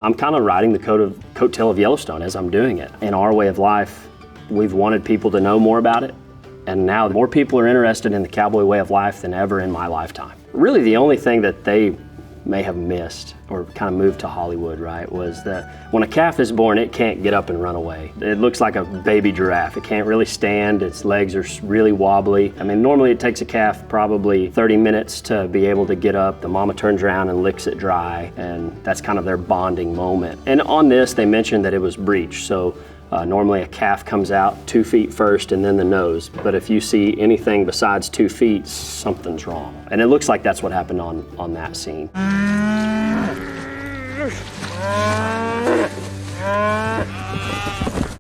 I'm kind of riding the coattail of Yellowstone as I'm doing it. In our way of life, we've wanted people to know more about it, and now more people are interested in the cowboy way of life than ever in my lifetime. Really, the only thing that they may have missed or kind of moved to Hollywood, right, was that when a calf is born, it can't get up and run away. It looks like a baby giraffe. It can't really stand. Its legs are really wobbly. I mean, normally it takes a calf probably 30 minutes to be able to get up. The mama turns around and licks it dry, and that's kind of their bonding moment. And on this, they mentioned that it was breech. So normally a calf comes out 2 feet first and then the nose. But if you see anything besides 2 feet, something's wrong. And it looks like that's what happened on that scene.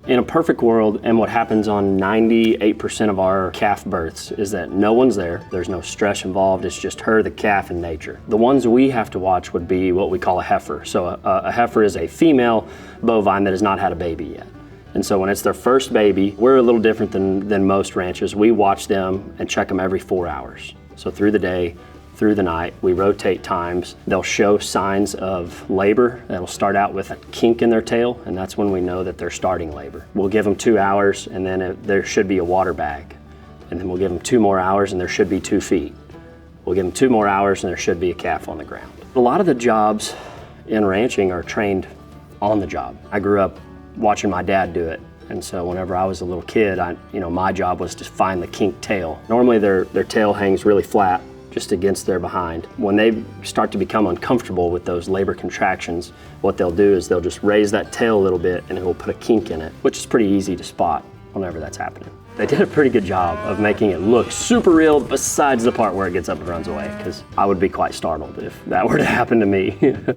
In a perfect world, and what happens on 98% of our calf births is that no one's there, there's no stress involved, it's just her, the calf, and nature. The ones we have to watch would be what we call a heifer. So a heifer is a female bovine that has not had a baby yet. And so when it's their first baby, we're a little different than most ranchers. We watch them and check them every 4 hours. So through the day, through the night, we rotate times. They'll show signs of labor. That'll start out with a kink in their tail, and that's when we know that they're starting labor. We'll give them 2 hours, and then there should be a water bag. And then we'll give them 2 more hours, and there should be 2 feet. We'll give them 2 more hours, and there should be a calf on the ground. A lot of the jobs in ranching are trained on the job. I grew up watching my dad do it. And so whenever I was a little kid, my job was to find the kink tail. Normally their tail hangs really flat, just against their behind. When they start to become uncomfortable with those labor contractions, what they'll do is they'll just raise that tail a little bit and it will put a kink in it, which is pretty easy to spot whenever that's happening. They did a pretty good job of making it look super real besides the part where it gets up and runs away, because I would be quite startled if that were to happen to me.